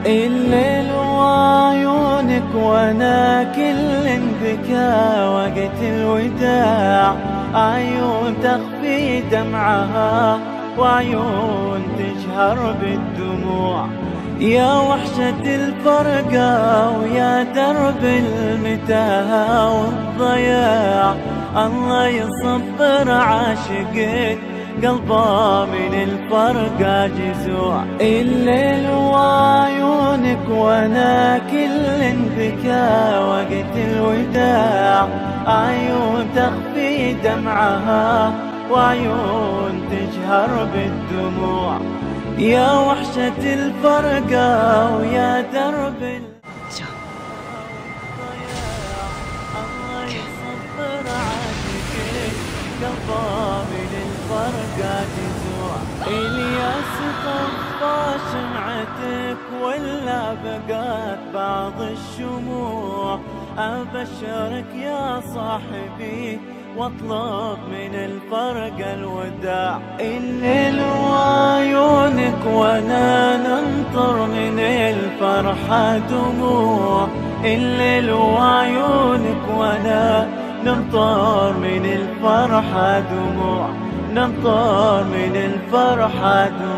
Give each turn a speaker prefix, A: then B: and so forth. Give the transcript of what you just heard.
A: الليل وعيونك وانا كل بكى وقت الوداع، عيون تخفي دمعها وعيون تجهر بالدموع. يا وحشة الفرقة ويا درب المتاهة والضياع، الله يصبر عاشقك قلبه من الفرقة جزوع. الليل وعيونك وانا كل بكى وقت الوداع، عيون تخفي دمعها وعيون تجهر بالدموع. يا وحشة الفرقة ويا درب الضياع، الله يصبر عاشقك قلبه من الفرقة جزوع. الياس طفى شمعتك ولا بقات بعض الشموع، أبشرك يا صاحبي واطلب من الفرقة الوداع. الليل وعيونك وانا ننطر من الفرحة دموع، الليل وعيونك وانا ننطر من الفرحة دموع، ننطر من الفرحة دموع.